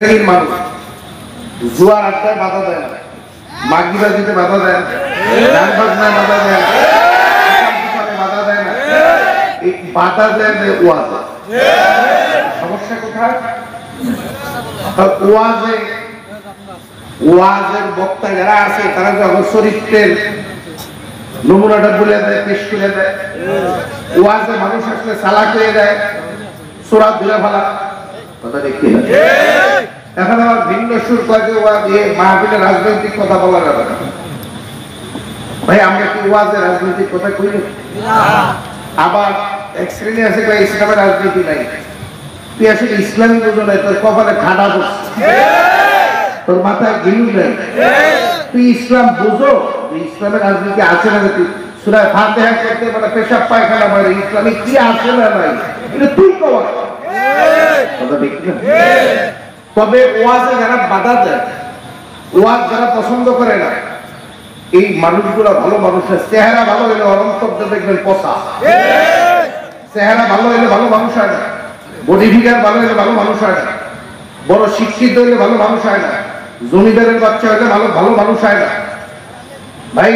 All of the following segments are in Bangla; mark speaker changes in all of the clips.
Speaker 1: মানুষ জুয়ার আড্ডায় বাধা দেয় না, মাগিবাজিতে বাধা দেয় না, গান বাজনায় বাধা দেয় না, বাধা দেয় না, এই বাধা দেয় ওয়াজে। সমস্যা কোথায়? ওয়াজের বক্তা যারা আছে তারা যখন চরিত্রের নমুনাটা বলে দেয়, পেশ করে দেয়, ওয়াজে মানুষ আসলে চালাক হয়ে যায়, সোরা ধুলে ফেলা। কথা দেখতে এখন আমার ভিন্ন সুর কয়েছে মাহফিলে রাজনৈতিক কথা বলা যাবে না। ভাই আমরা কি ওয়াজে রাজনৈতিক কথা কই? আবার এক শ্রেণী আছে ইসলামের রাজনীতি নাই। তুই আসলে ইসলামী বুঝো নাই, তোর কপালে খাটা পড়ছে, তোর মাথায় গিলু নেই। তুই ইসলাম বুঝো, ইসলামের রাজনীতি আছে না? তুই সূরা ফাতিহা করতে মানে পেশাব পায়খানা মানে ইসলামে কি আছে না নাই এটা তুই কওয়া। কথা ঠিক না? তবে ওয়াজে যারা বাধা দেয়, ওয়াজ যারা পছন্দ করে না, এই মানুষগুলো ভালো মানুষের চেহারা ভালো হলে অন্তর্য দেখবেন পচা। চেহারা ভালো হলে ভালো মানুষ হয় না, বডি ফিগার ভালো হলে ভালো মানুষ হয় না, বড় শিক্ষিত হলে ভালো মানুষ হয় না, জমিদারের বাচ্চা হলে ভালো ভালো মানুষ হয় না, ভাই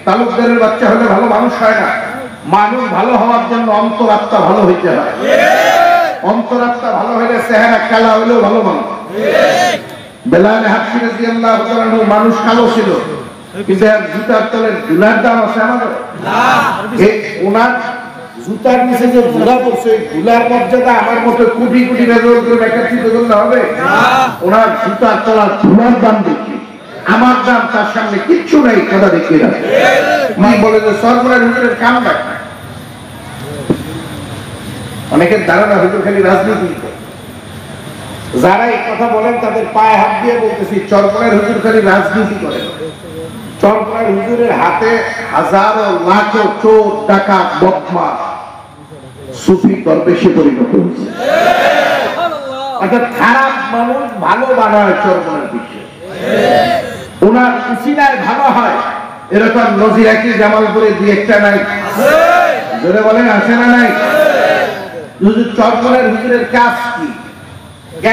Speaker 1: তালুকদারের বাচ্চা হলে ভালো মানুষ হয় না। মানুষ ভালো হওয়ার জন্য অন্তরাত্মা ভালো হইতে হয়। অন্তরাত্মা ভালো হলে চেহারা কালা হলেও ভালো মানুষ। বেলাল হাফসি রাদিয়াল্লাহু তাআলা মানুষ কালো ছিল, কিন্তু জুতার তলের ধুলার দাম আছে আমাদের না। ওনার জুতার নিচে যে ধুলা পড়ছে, ধুলার মর্যাদা আমার মতো কোটি কোটি বেজল করে ব্যাখ্যাচিত করলে হবে না। ওনার জুতার তলার ধুলার দাম দেখি, আমার দাম তার সামনে কিচ্ছু নাই। কথা দেখি না বলে যে সরকারের হুজুরের কাম না। অনেকের ধারণা হুজুর খালি রাজনীতি। যারা এই কথা বলেন তাদের পায়ে হাত দিয়ে বলতেছি, চরমনের হুজুর খালি রাজনীতি করে। চরমনের হুজুরের হাতে হাজারো লাখো চোর ডাকাত বদমাশ সুফি দরবেশে পরিণত হয়েছে। অর্থাৎ খারাপ মানুষ ভালো বানায় চরমনের বিষয়ে, ওনার উসিলায় ভালো হয়। এরকম নজির একই জামালপুরে দুই একটা নাই? জোরে বলেন আছে না নাই? চরমনের হুজুরের কাজ কি?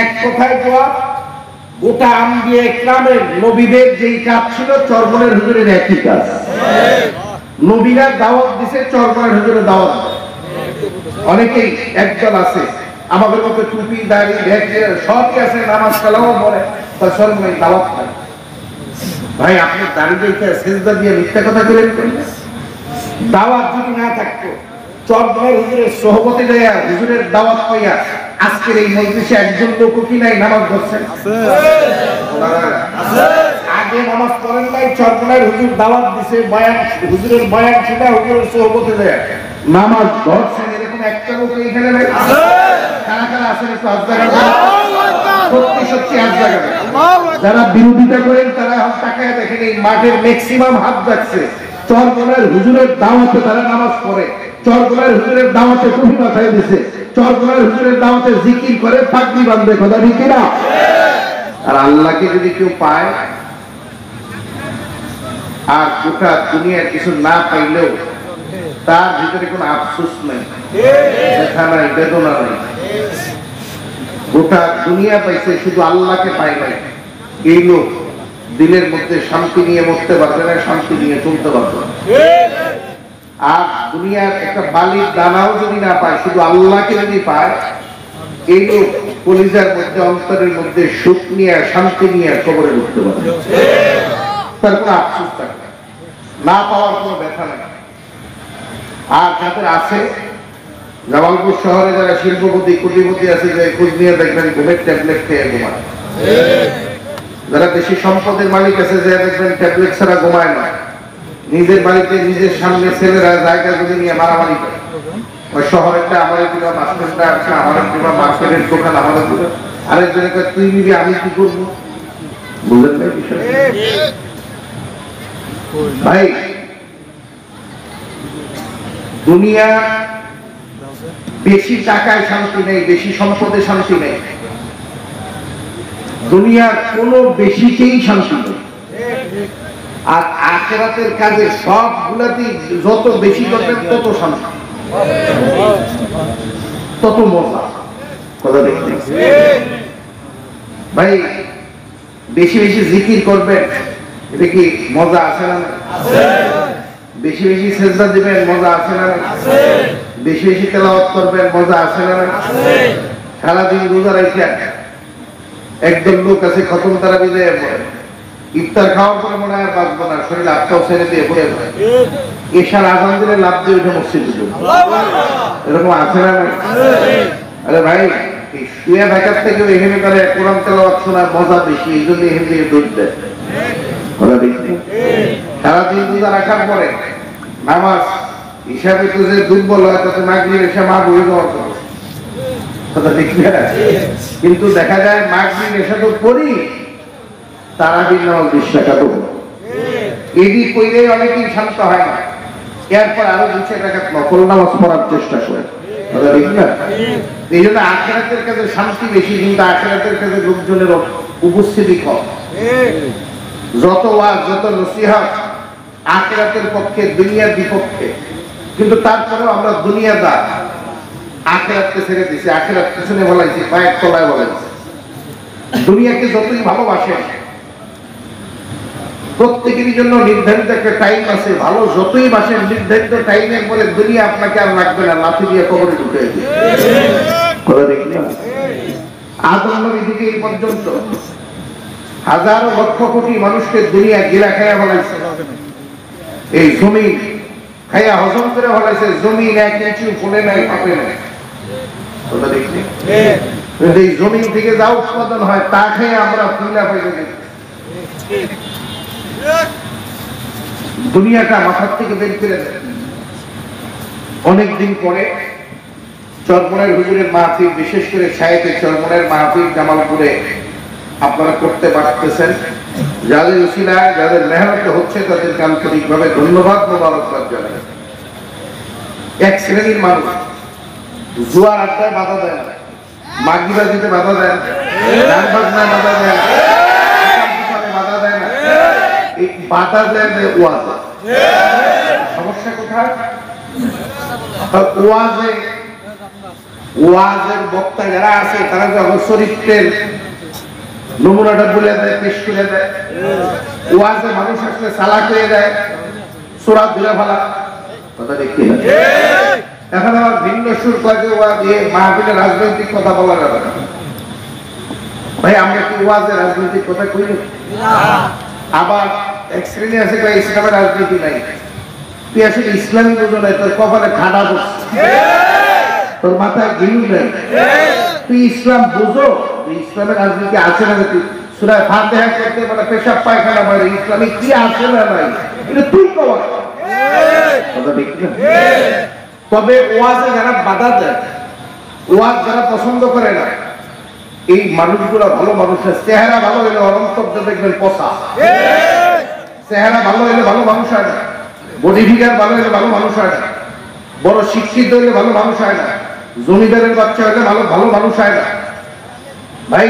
Speaker 1: এক কথায় জবাব, গোটা আম্বিয়া ইকরামের নবীদের যেই কাজ ছিল চরমনের হুজুরের একই কাজ। নবীরা দাওয়াত দিছে, চরমনের হুজুরের দাওয়াত। অনেকেই একদল আছে আমাদের মতো টুপি দাড়ি সব আছে, নামাজ কালামও পড়ে, তার চরমনের দাওয়াত নাই। ভাই আপনি দাড়ি সেজদা দিয়ে মিথ্যা কথা বলেন। দাওয়াত যদি না থাকতো, চরমনের হুজুরের সোহবতে দেয়া হুজুরের দাওয়াত পাইয়া আজকের এই মজলিসে একজন লোক কি নাই নামাজ পড়ছেন? আগে নামাজ পড়েন নাই, চরমনের হুজুর দাওয়াত দিছে, বয়ান হুজুরের বয়ান সেটা হুজুরের সোহবতে দেয়া নামাজ ধরছেন, এরকম একটা লোক এখানে নাই? কারা কারা আছেন একটু হাত জাগাবেন। সত্যি সত্যি হাত জাগাবেন। যারা বিরোধিতা করেন তারা হাত তাকায় দেখেন, এই মাঠের ম্যাক্সিমাম হাত যাচ্ছে চরমনের হুজুরের দাওয়াতে তারা নামাজ পড়ে, চরমনের হুজুরের দাওয়াতে টুপি মাথায় দিছে, চরমনের হুজুরের দাওয়াতে জিকির করে, পাগড়ি বাঁধে। কথা ঠিক না? আর আল্লাহকে যদি কেউ পায় আর গোটা দুনিয়ার কিছু না পাইলেও তার ভিতরে কোনো আফসোস নাই, ব্যথা নাই, বেদনা নাই। গোটা দুনিয়া পাইছে, শুধু আল্লাহকে পায় নাই। এই লোক দিনের মধ্যে শান্তি নিয়ে মরতে পারবে না, শান্তি নিয়ে চলতে পারবে না। আর দুনিয়ার একটা বালির দানাও যদি না পায়, শুধু আল্লাহকে যদি পায়, এই লোক কলিজার মধ্যে অন্তরের মধ্যে সুখ নিয়ে শান্তি নিয়ে কবরে উঠতে পারে। তার কোনো আফসোস থাকে না, পাওয়ার কোনো ব্যথা নেই। আর যাদের আছে, জামালপুর শহরে যারা শিল্পপতি কোটিপতি আছে, যে খোঁজ নিয়ে দেখবেন ঘুমের ট্যাবলেট খেয়ে ঘুমায়। যারা বেশি সম্পদের মালিক আছে, যে দেখবেন ট্যাবলেট ছাড়া ঘুমায় না। নিজের বাড়িতে নিজের সামনে ছেলেরা জায়গা জমি নিয়ে মারামারি করে। ওই শহরেরটা আমার দিবা, মার্কেটটা আছে আমার দিবা, মার্কেটের দোকান আমার দিবা, আরেকজনের কাছে তুই নিবি, আমি কি করবো? বুঝলেন না বিষয়? ভাই দুনিয়া বেশি টাকায় শান্তি নেই, বেশি সম্পদে শান্তি নেই। দুনিয়ার কোনো বেশিতেই শান্তি নেই। আর আখিরাতের কাজে সবগুলাতেই যত বেশি করবেন তত শান্তি, তত মজা। কথা দেখতে ভাই বেশি বেশি জিকির করবেন, এটা কি মজা আছে না? বেশি বেশি সেজদা দিবেন, মজা আছে না? বেশি বেশি তেলাওয়াত করবেন, মজা আছে না? সারাদিন রোজা রাখেন। একদম লোক আছে খতম তারাবি দিয়ে ইফতার খাওয়ার পরে মনে হয় বাঁচবো না, শরীর আত্মাও ছেড়ে দিয়ে বয়ে যায়, এশার আজান দিলে লাভ দিয়ে উঠে মসজিদে ঢুকবে, এরকম আছে না? আরে ভাই শুয়ে থাকার থেকে এখানে তারা কোরআন তেলাওয়াত শোনার মজা বেশি, এই জন্য এখান থেকে দৌড় দেয়। সারাদিন রোজা রাখার পরে নামাজ হিসাবে তো যে দুর্বল হয় তাতে মাগরিব এসে মা বই দেওয়ার কথা, কিন্তু দেখা যায় মাগরিব এসে তো পড়ি, তারাবির নামাজ 20 টাকা দেবো, এদিক কইলেই অনেকেই শান্ত হয় না, এরপর আরো 2 টাকা নকল নামাজ পড়ার চেষ্টা করে। এই জন্য আখিরাতের কাছে শান্তি বেশি, কিন্তু আখিরাতের কাছে লোকজনের উপস্থিতি কম। যত ওয়াজ যত নসিহত আখিরাতের পক্ষে, দুনিয়ার বিপক্ষে, কিন্তু তারপরেও আমরা দুনিয়াদার, আখিরাতকে ছেড়ে দিছি, আখিরাত পিছনে বলাইছি, পায়ের তলায় বলাইছি। দুনিয়াকে যতই ভালোবাসেন, প্রত্যেকেরই জন্য নির্ধারিত একটা টাইম আছে, ভালো যতই বাসেন নির্ধারিত টাইমের পরে দুনিয়া আপনাকে আর লাগবে না, লাথি দিয়ে কবরে ঢুকে আদম নবী থেকে এই পর্যন্ত হাজারো লক্ষ কোটি মানুষকে দুনিয়া গিলা খাইয়া বলাইছে, এই জমিন খাইয়া হজম করে বলাইছে, জমিন এক ইঞ্চি ফুলে নাই, ফাঁপে নাই। এই জমিন থেকে যা উৎপাদন হয় তা খেয়ে আমরা ফুলা পাইতে দেখি। দুনিয়াটা মাথার থেকে বের করে দেয়। অনেকদিন পরে চরমনের হুজুরের মাহফিল, বিশেষ করে শায়েখে চরমনের মাহফিল জামালপুরে আপনারা করতে পারতেছেন, যাদের উসিলায় যাদের মেহনতে হচ্ছে তাদেরকে আন্তরিকভাবে ধন্যবাদ মোবারকবাদ জানাই। এক শ্রেণীর মানুষ জুয়ার আড্ডায় বাধা দেয় না, মাগিবাজিতে বাধা দেয় না, গান বাজনায় বাধা দেয় না, বাধা দেয় না, এই বাধা দেয় ওয়াজে। সমস্যা কোথায়? ওয়াজের বক্তা যারা আছে তারা যখন চরিত্রের নমুনাটা বলে দেয়, পেশ করে দেয়, ওয়াজে মানুষ আসলে চালাক হয়ে যায়, সূরা ধরে ফেলা, কথা দেখতে না। এখন আবার ভিন্ন সুর করে ওয়াজ দিয়ে মাহফিলে রাজনৈতিক কথা বলা যাবে না। ভাই আমরা কি ওয়াজে রাজনৈতিক কথা কই না? আবার এক শ্রেণী আছে ইসলামের রাজনীতি নাই, তুই আসলে ইসলামী বুঝো নাই, তোর কপালে খাড়া বসছে, তোর মাথায় গিলু নেই, তুই ইসলাম বুঝো, ইসলামের রাজনীতি আছে না? তুই সূরা ফাতিহা করতে বলে পেশাব পায়খানা বাইরে, ইসলামে কি আছে না নাই এটা তুই কওয়া। তবে ওয়াজে যারা বাধা দেয়, ওয়াজ যারা পছন্দ করে না, এই মানুষগুলো ভালো মানুষের চেহারা ভালো হলে অনন্তব্য দেখবেন পচা, চেহারা ভালো হলে ভালো মানুষ হয় না, বডি ফিগার ভালো হলে ভালো মানুষ হয় না, বড় শিক্ষিত হলে ভালো মানুষ হয় না, জমিদারের বাচ্চা হলে ভালো ভালো মানুষ হয় না, ভাই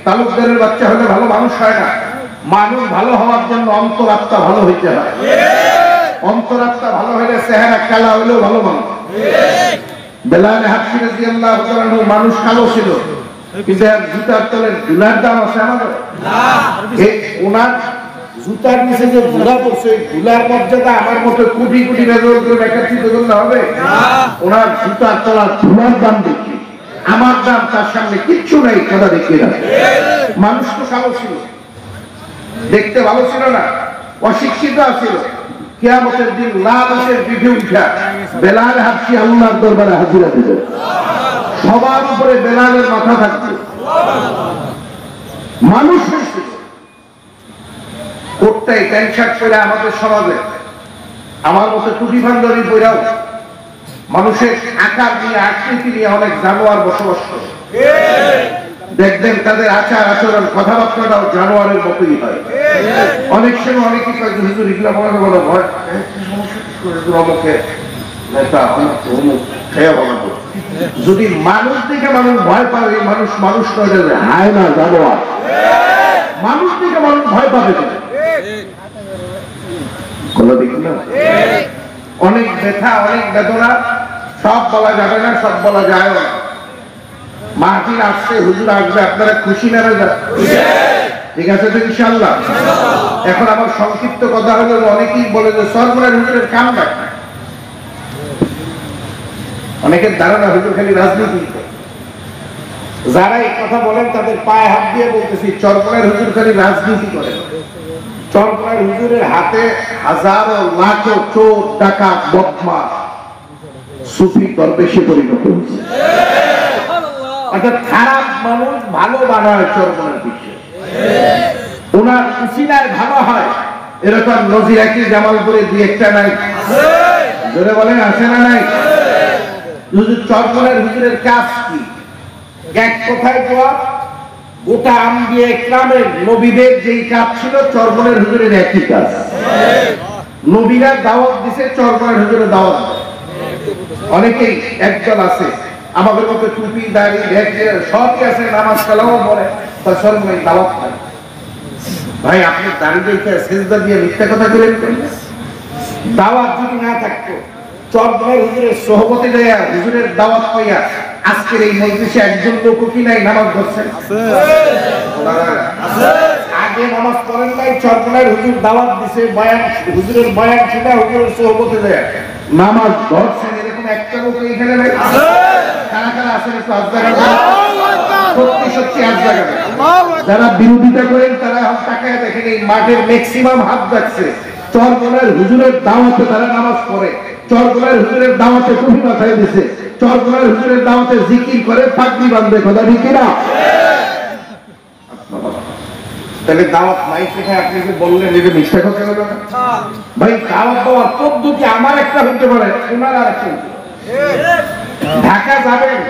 Speaker 1: তালুকদারের বাচ্চা হলে ভালো মানুষ হয় না। মানুষ ভালো হওয়ার জন্য অন্তরাত্মা ভালো হইতে হয়, অন্তরাত্মা ভালো হলে চেহারা কালা হলেও ভালো মানুষ। বেলাল হাবশী রাদিয়াল্লাহু তাআলা আনহু মানুষ কালো ছিল, কিন্তু জুতার তলে ধুলার দাম আছে আমাদের না। ওনার জুতার নিচে যে ধুলা পড়ছে, ধুলার মর্যাদা আমার মতো কোটি কোটি বেজল করে ব্যাখ্যাচিত করলে হবে না। ওনার জুতার তলার ধুলার দাম দেখি, আমার দাম তার সামনে কিচ্ছু নাই, কথা দেখি না। মানুষ তো কালো ছিল, দেখতে ভালো ছিল না, অশিক্ষিত ছিল। কিয়ামতের দিন লাশের পিঠে উঠা বেলাল হাবশী আল্লাহর দরবারে হাজিরা দিবে, সবার উপরে বেলালের মাথা থাকবে। মানুষ হয়েছিল কোটটাই প্যান্ট শার্ট পরে আমাদের সমাজে আমার মতো টুপি পাঞ্জাবি পরেও মানুষের আকার নিয়ে আকৃতি নিয়ে অনেক জানোয়ার বসবাস করে। দেখবেন তাদের আচার আচরণ কথাবার্তাটাও জানোয়ারের মতোই হয়। অনেক সময় অনেকে হুজুর এগুলা বলা বলা ভয় অমুকে নেতা অমুক খেয়ে বলাবো। যদি মানুষ দেখে মানুষ ভয় পাবে, মানুষ মানুষ নয়, হায় না জানোয়ার। মানুষ দেখে মানুষ ভয় পাবে না। অনেক ব্যথা, অনেক বেদনা, সব বলা যাবে না, সব বলা যায় না। মাহফিল আসছে, হুজুর আসবে, আপনারা খুশি না রাজা? ঠিক আছে তো ইনশাআল্লাহ। এখন আমার সংক্ষিপ্ত কথা হলো, অনেকেই বলে যে সরকার হুজুরের কাম না, অনেকের ধারণা হুজুর খালি রাজনীতি। যারা এই কথা বলেন তাদের পায়ে হাত দিয়ে বলতেছি, চরকোনার হুজুর খালি রাজনীতি করে। চরকোনার হুজুরের হাতে হাজারো লাখো চোর ডাকাত বদমাশ সুফি দরবেশে পরিণত হয়েছে। অর্থাৎ খারাপ মানুষ ভালো বানায় চরকোনার পিছিয়ে, ওনার উসিলায় ভালো হয়, এরকম নজির কি জামালপুরে দুই একটা নাই? জোরে বলেন আছে না নাই? চরকোনার হুজুরের কাজ কি? এক কথায় কোয়া, গোটা আম্বিয়া ইকরামের নবীদের যেই কাজ ছিল চরকোনার হুজুরের একই কাজ। নবীরা দাওয়াত দিছে, চরকোনার হুজুরের দাওয়াত। অনেকেই একদল আছে আমাদের মতো টুপি দাড়ি সবই আছে, নামাজ কালামও পড়ে, তার চরকোনায় দাওয়াত নাই। ভাই আপনি দাড়ি দেখে সেজদা দিয়ে মিথ্যা কথা বলেন? দাওয়াত যদি না থাকতো, চরকোনার হুজুরের সোহবতে দেয়া হুজুরের দাওয়াত পাইয়া আজকের এই মজলিসে একজন লোক কি নাই নামাজ পড়ছেন? আগে নামাজ পড়েন নাই, চরকোনার হুজুর দাওয়াত দিছে, বয়ান হুজুরের বয়ান ছিল, হুজুরের সোহবতে দেয়া নামাজ পড়ছেন, এরকম একটা লোক এখানে নাই? কারা কারা আছেন একটু হাত জাগাবেন? সত্যি সত্যি হাত জাগাবেন। যারা বিরোধিতা করেন তারা হাত তাকায় দেখেন, এই মাঠের ম্যাক্সিমাম হাত জাগছে। চরকোনার হুজুরের দাওয়াতে তারা নামাজ পড়ে, চরকোনার হুজুরের দাওয়াতে টুপি মাথায় দিছে, চরকোনার হুজুরের দাওয়াতে জিকির করে, পাগড়ি বাঁধবে। কথা ঠিক কিনা? তাহলে দাওয়াত নাই কোথায়? আপনি যে বললেন এটা মিথ্যা কথা হলো না ভাই। দাওয়াত দেওয়ার পদ্ধতি আমার একটা হতে পারে, ওনার আর একটা। ঢাকা যাবেন,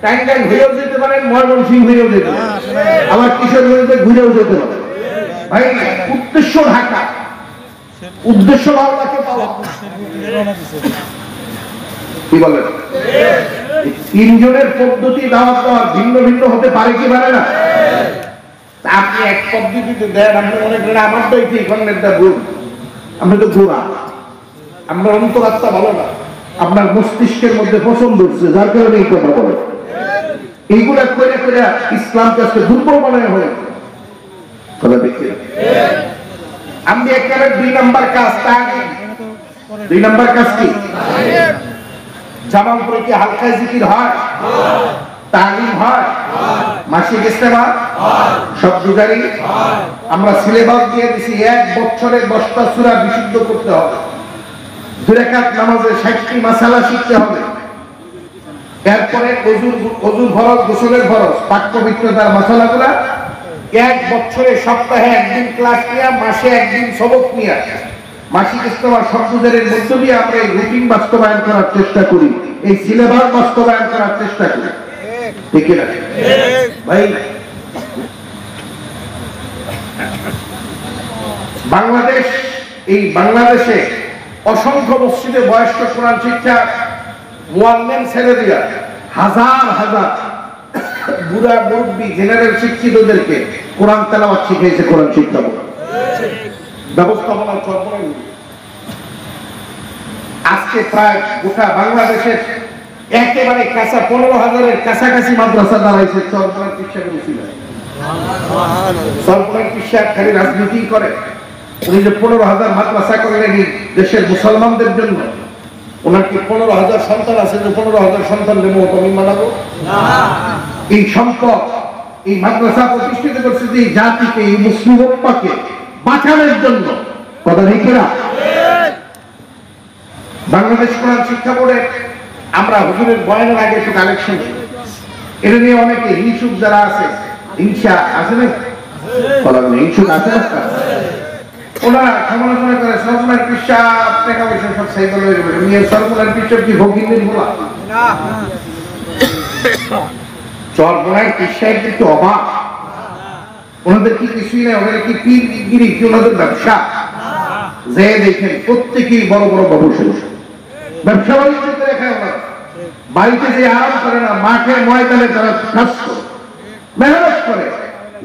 Speaker 1: টাঙ্গাইল হয়েও যেতে পারেন, ময়মনসিংহ হয়েও যেতে পারেন, আবার কিশোরগঞ্জে ঘুরেও যেতে পারেন। ভাই উদ্দেশ্য ঢাকা, উদ্দেশ্য আল্লাহকে পাওয়া। কি বলেন? তিনজনের পদ্ধতি দাওয়াত দেওয়ার ভিন্ন ভিন্ন হতে পারে কি পারে না? আপনি এক পদ্ধতিতে দেন, আপনি মনে করেন আমারটাই ঠিক, অন্যেরটা ভুল। আপনি তো ঘোরা, আপনার অন্তরাত্মা ভালো না, আপনার মস্তিষ্কের মধ্যে পছন্দ হচ্ছে, যার কারণে এই কথা বলে। এইগুলা করে করে ইসলামকে আজকে দুর্বল বানানো হয়ে কথা দেখি। আমি একেবারে 2 নম্বর কাজ, তাগিদ। 2 নম্বর কাজ কি? জামালপুরে কি হালকা জিকির হয়? তালিম হয়? মাসিক ইস্তেমা সব গুজারি? আমরা সিলেবাস দিয়ে দিছি, 1 বছরে 10টা সূরা বিশুদ্ধ করতে হবে, 2 রাকাত নামাজে 60টি মাসালা শিখতে হবে, এরপরে ওযুর ফরজ, গোসলের ফরজ, পাক পবিত্রতার মাসালাগুলা 1 বছরে সপ্তাহে 1 দিন ক্লাস নিয়ে, মাসে 1 দিন সবক নিয়ে, মাসিক ইস্তেমা সব গুজারের মধ্য দিয়ে আমরা এই রুটিন বাস্তবায়ন করার চেষ্টা করি, এই সিলেবাস বাস্তবায়ন করার চেষ্টা করি। ঠিক না ভাই? বাংলাদেশ, এই বাংলাদেশে অসংখ্য মসজিদে বয়স্ক কোরআন শিক্ষা মুআল্লিম ছেড়ে দিয়া হাজার হাজার বুড়া মুরব্বী জেনারেল শিক্ষিতদেরকে কোরআন তেলাওয়াত শিখিয়েছে, কোরআন শিক্ষা ব্যবস্থাপনা চরকোনায়। আজকে প্রায় গোটা বাংলাদেশের একেবারে কাঁচা 15,000-এর কাছাকাছি মাদ্রাসা দাঁড়াইছে চরকোনার শিক্ষাকে উসিলায়। চরকোনার শিক্ষা খালি রাজনীতি করে, উনি যে 15,000 মাদ্রাসা করলেন দেশের মুসলমানদের জন্য, ওনার কি 15,000 সন্তান আছে যে 15,000 সন্তান নেবো আমি মানাবো না? এই সম্পদ, এই মাদ্রাসা প্রতিষ্ঠিত করছে যে এই জাতিকে, এই মুসলিম উম্মাহকে বাঁচানোর জন্য। কথা ঠিক না? বাংলাদেশ কোরআন শিক্ষা বোর্ডে আমরা হুজুরের বয়ানের আগে একটু কালেকশন, এটা নিয়ে অনেকে হিংসুক যারা আছে, হিংসা আছে না? হিংসুক আছে না? ওনারা সমালোচনা করে সরকার পিসা টাকা পয়সা সব সাইকেল হয়ে যাবে, নিয়ে সরকার পিসা কি ভোগিনীর বলা চরকোনায় পিসায় কিন্তু অভাব। ওনাদের কি কিছুই নেই, ওনাদের কি পীরগিরি, কি ওনাদের ব্যবসা? যে দেখেন প্রত্যেকেই বড় বড় ব্যবসা বাণিজ্য করে খায়। ওনারা বাড়িতে যে আরাম করে না, মাঠে ময়দানে তারা কাজ করে, মেহনত করে,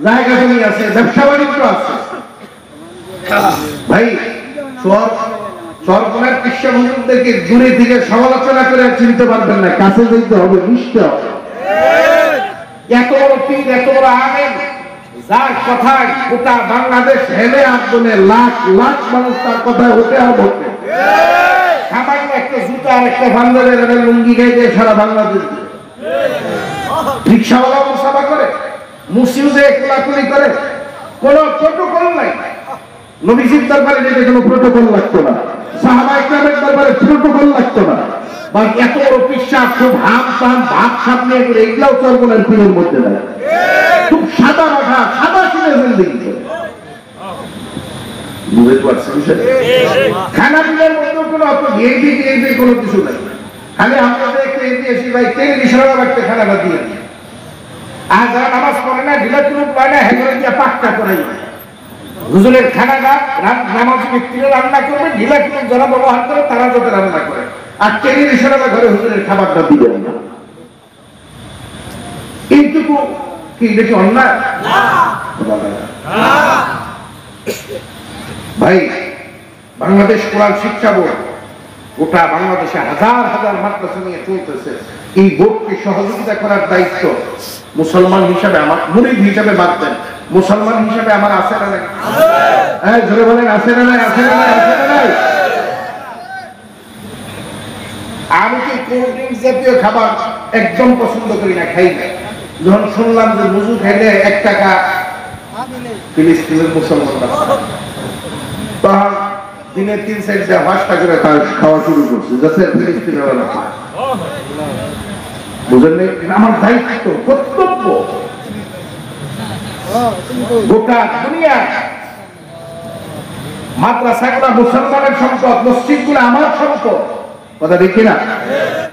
Speaker 1: জায়গা জমি আছে, ব্যবসা বাণিজ্য আছে। ভাই চরকোনার পিসা হুজুরদেরকে দূরে থেকে সমালোচনা করে চিনতে পারবেন না, কাছে যেতে হবে, মিশতে হবে। এত বড় পীর, এত বড় আলেম, যার কথায় গোটা বাংলাদেশ হেলে আন্দোলনে লাখ লাখ মানুষ তার কথায় হতে হবে। সামান্য একটা জুতা আর একটা বান্ধবের লুঙ্গি গায়ে দিয়ে সারা বাংলাদেশ রিক্সাওয়ালা মুসাফা করে, মুসিদে কোলাকুলি করে, কোন প্রোটোকল নাই। নবীজির দরবারে যেতে কোনো প্রোটোকল লাগতো না, সাহাবা ইকরামের দরবারে প্রোটোকল লাগতো না। বা এত বড় পিসাব, খুব হাম পান ভাত সামনে করে এগুলাও চর্বনের পীরের মধ্যে নাই। খুব সাদা মাথা, সাদা চুলে জিন্দেগি করে। বুঝতে পারছেন? খানা পিনার মধ্যে কোনো অত ভিআইপি টিআইপি কোনো কিছু নাই। খালি আমরা একটু এসি ভাই তেল ইশারা লাগতে খানাটা দিয়ে, আর যারা নামাজ পড়ে না, ঢিলা চুলুক পায় না, হেগুলো দিয়ে পাক্কা করাই। হুজুরের খানাটা নামাজি ব্যক্তিরা রান্না করবে, ঢিলা চুলুক যারা ব্যবহার করে তারা যাতে রান্না করে, আর তেলের ইশারাটা ঘরে হুজুরের খাবারটা দিবেন না। এইটুকু কি দেখি অন্যায়? ভাই, বাংলাদেশ কোরআন শিক্ষা বোর্ড গোটা বাংলাদেশে হাজার হাজার মাদ্রাসা নিয়ে চলতেছে। এই বোর্ডকে সহযোগিতা করার দায়িত্ব মুসলমান হিসাবে আমার, মুরিদ হিসাবে বাদ দেন, মুসলমান হিসাবে আমার আছে না নাই? হ্যাঁ, জোরে বলেন, আছে না নাই? আছে না নাই? আছে না নাই? আমি কি কোল্ড ড্রিঙ্কস জাতীয় খাবার একদম পছন্দ করি না, খাই না। যখন শুনলাম যে মুজু খাইলে 1 টাকা ফিলিস্তিনের মুসলমানরা, তখন দিনে 3-4 করে খাওয়া শুরু করছে, যাতে ফিলিস্তিনের বুঝলেন। আমার দায়িত্ব, কর্তব্য, গোটা দুনিয়া মাদ্রাসাগুলো মুসলমানের সম্পদ, মসজিদগুলো আমার সম্পদ, কথা দেখি না?